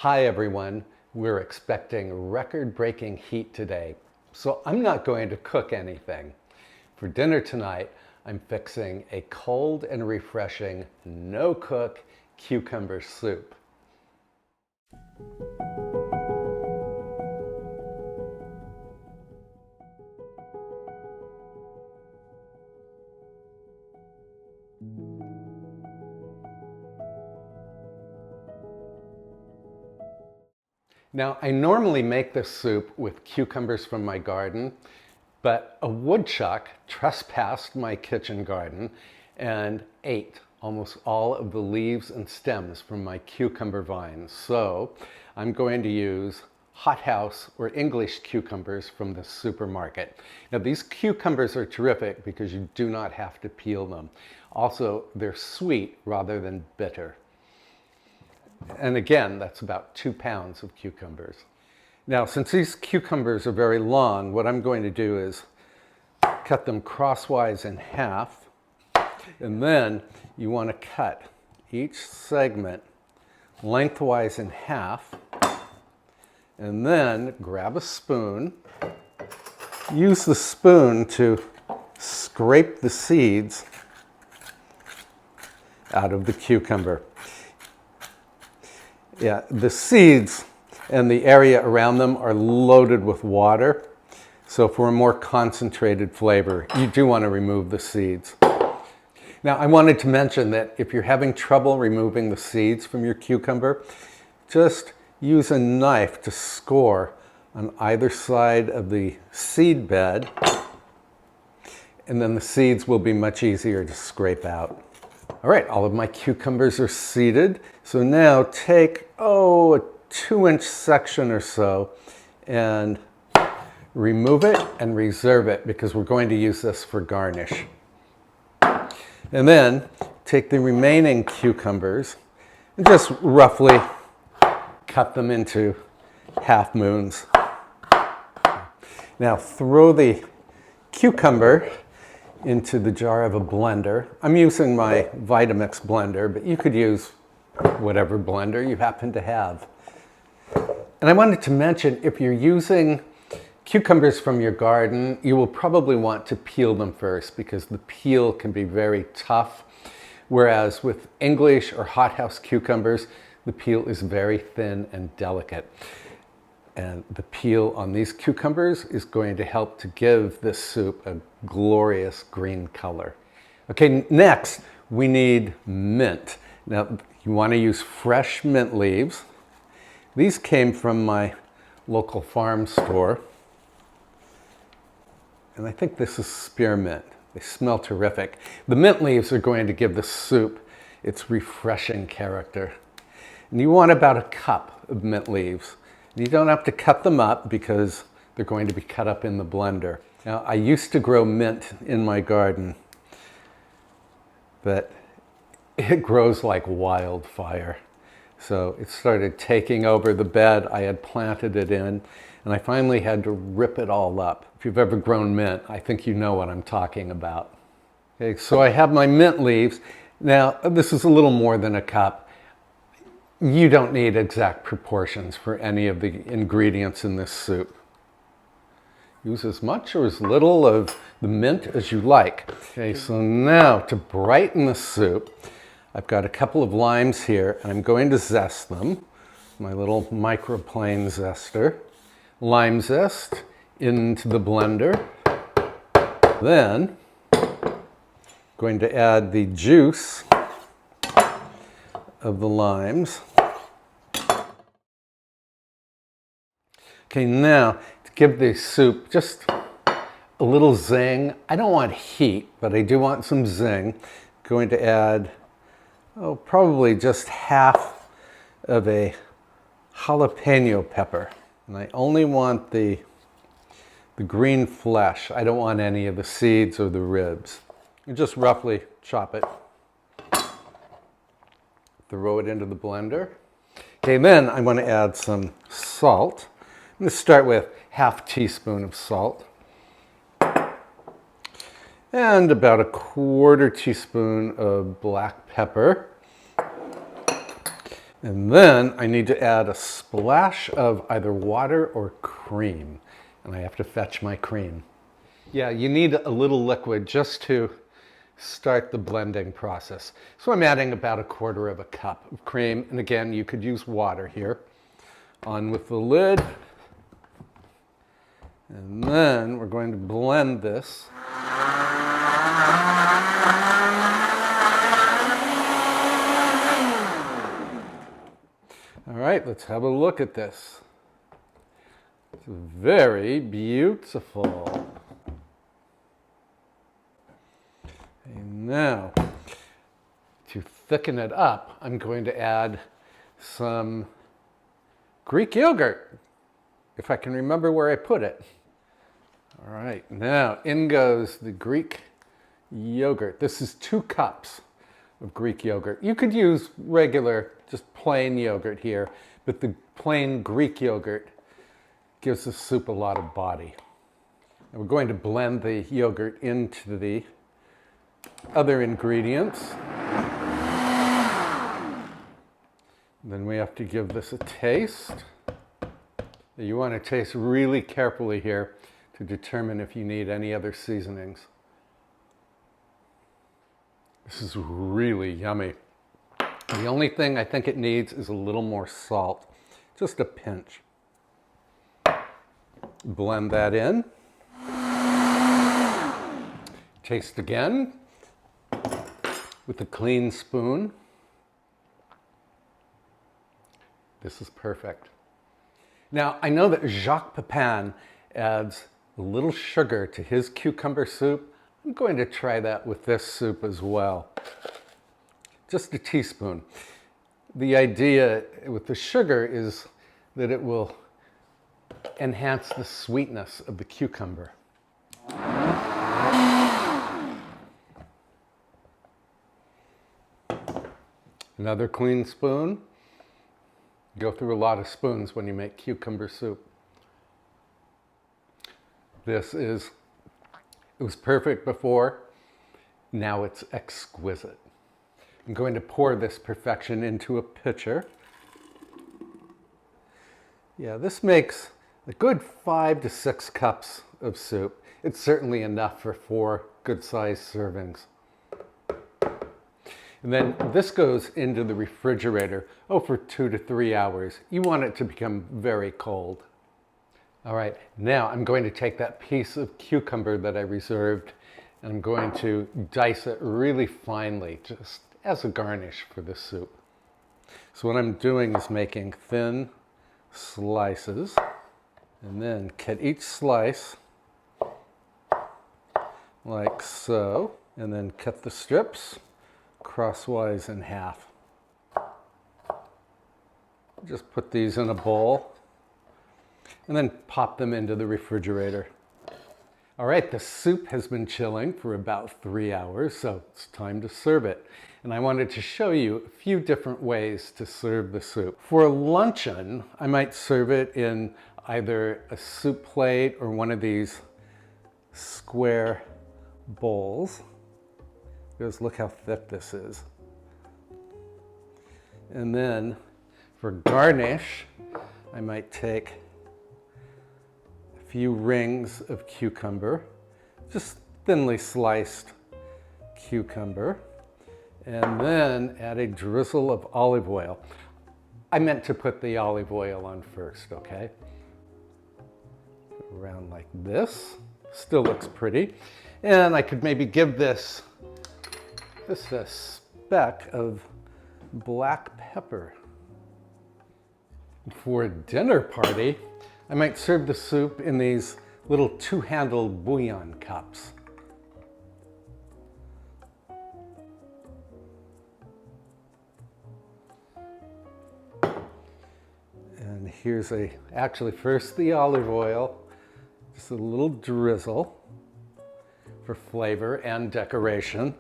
Hi everyone, we're expecting record-breaking heat today, so I'm not going to cook anything. For dinner tonight, I'm fixing a cold and refreshing, no-cook cucumber soup. Now, I normally make this soup with cucumbers from my garden, but a woodchuck trespassed my kitchen garden and ate almost all of the leaves and stems from my cucumber vines. So I'm going to use hothouse or English cucumbers from the supermarket. Now, these cucumbers are terrific because you do not have to peel them. Also, they're sweet rather than bitter. And again, that's about 2 pounds of cucumbers. Now, since these cucumbers are very long, what I'm going to do is cut them crosswise in half. And then you want to cut each segment lengthwise in half. And then grab a spoon. Use the spoon to scrape the seeds out of the cucumber. Yeah, the seeds and the area around them are loaded with water. So for a more concentrated flavor, you do want to remove the seeds. Now, I wanted to mention that if you're having trouble removing the seeds from your cucumber, just use a knife to score on either side of the seed bed, and then the seeds will be much easier to scrape out. All right, all of my cucumbers are seeded. So now take, a 2-inch section or so and remove it and reserve it because we're going to use this for garnish. And then take the remaining cucumbers and just roughly cut them into half moons. Now throw the cucumber into the jar of a blender. I'm using my Vitamix blender, but you could use whatever blender you happen to have. And I wanted to mention, if you're using cucumbers from your garden, you will probably want to peel them first because the peel can be very tough. Whereas with English or hothouse cucumbers, the peel is very thin and delicate. And the peel on these cucumbers is going to help to give this soup a glorious green color. Okay, next we need mint. Now, you want to use fresh mint leaves. These came from my local farm store. And I think this is spearmint. They smell terrific. The mint leaves are going to give the soup its refreshing character. And you want about a cup of mint leaves. You don't have to cut them up because they're going to be cut up in the blender. Now, I used to grow mint in my garden, but it grows like wildfire. So it started taking over the bed I had planted it in, and I finally had to rip it all up. If you've ever grown mint, I think you know what I'm talking about. Okay, so I have my mint leaves. Now, this is a little more than a cup. You don't need exact proportions for any of the ingredients in this soup. Use as much or as little of the mint as you like. Okay, so now to brighten the soup, I've got a couple of limes here and I'm going to zest them. My little microplane zester. Lime zest into the blender. Then going to add the juice of the limes. Okay, now to give the soup just a little zing. I don't want heat, but I do want some zing. Going to add, probably just half of a jalapeno pepper. And I only want the green flesh. I don't want any of the seeds or the ribs. You just roughly chop it. Throw it into the blender. Okay, then I'm going to add some salt. I'm going to start with half teaspoon of salt. And about a 1/4 teaspoon of black pepper. And then I need to add a splash of either water or cream. And I have to fetch my cream. Yeah, you need a little liquid just to start the blending process. So I'm adding about 1/4 cup of cream. And again, you could use water here. On with the lid. And then we're going to blend this. All right, let's have a look at this. It's very beautiful. And now, to thicken it up, I'm going to add some Greek yogurt, if I can remember where I put it. All right, now in goes the Greek yogurt. This is 2 cups of Greek yogurt. You could use regular, just plain yogurt here, but the plain Greek yogurt gives the soup a lot of body. And we're going to blend the yogurt into the other ingredients. Then we have to give this a taste. You want to taste really carefully here to determine if you need any other seasonings. This is really yummy. The only thing I think it needs is a little more salt, just a pinch. Blend that in. Taste again with a clean spoon. This is perfect. Now, I know that Jacques Pepin adds a little sugar to his cucumber soup. I'm going to try that with this soup as well. Just a teaspoon. The idea with the sugar is that it will enhance the sweetness of the cucumber. Another clean spoon. Go through a lot of spoons when you make cucumber soup. It was perfect before, now it's exquisite. I'm going to pour this perfection into a pitcher. Yeah, this makes a good 5 to 6 cups of soup. It's certainly enough for 4 good-sized servings. And then this goes into the refrigerator, for 2 to 3 hours. You want it to become very cold. All right, now I'm going to take that piece of cucumber that I reserved and I'm going to dice it really finely, just as a garnish for the soup. So what I'm doing is making thin slices and then cut each slice like so, and then cut the strips crosswise in half. Just put these in a bowl and then pop them into the refrigerator. All right, the soup has been chilling for about 3 hours, so it's time to serve it. And I wanted to show you a few different ways to serve the soup. For luncheon, I might serve it in either a soup plate or one of these square bowls. Because look how thick this is. And then for garnish, I might take a few rings of cucumber, just thinly sliced cucumber, and then add a drizzle of olive oil. I meant to put the olive oil on first, okay? Around like this. Still looks pretty. And I could maybe give this just a speck of black pepper. For a dinner party, I might serve the soup in these little 2-handled bouillon cups. And here's actually first the olive oil, just a little drizzle for flavor and decoration.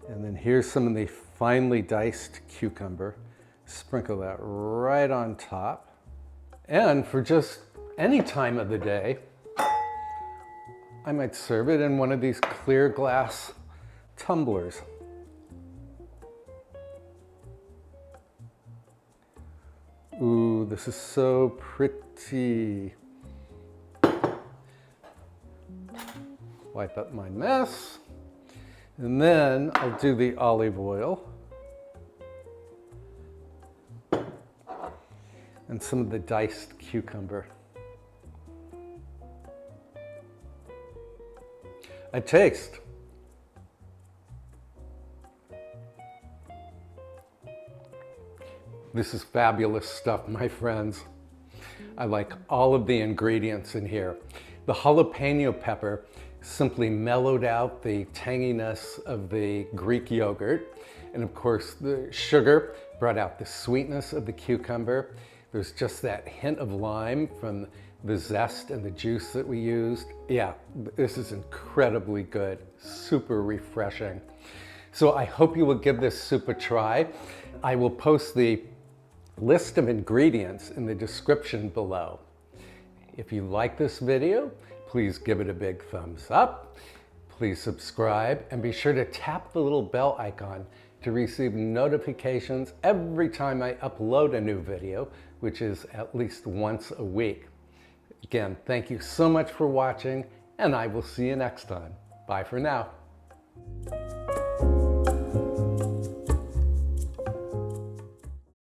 And then here's some of the finely diced cucumber. Sprinkle that right on top. And for just any time of the day, I might serve it in one of these clear glass tumblers. Ooh, this is so pretty. Wipe up my mess. And then I'll do the olive oil. And some of the diced cucumber. A taste. This is fabulous stuff, my friends. I like all of the ingredients in here. The jalapeno pepper simply mellowed out the tanginess of the Greek yogurt. And of course, the sugar brought out the sweetness of the cucumber. There's just that hint of lime from the zest and the juice that we used. Yeah, this is incredibly good, super refreshing. So I hope you will give this soup a try. I will post the list of ingredients in the description below. If you like this video, please give it a big thumbs up. Please subscribe and be sure to tap the little bell icon to receive notifications every time I upload a new video, which is at least once a week. Again, thank you so much for watching, and I will see you next time. Bye for now.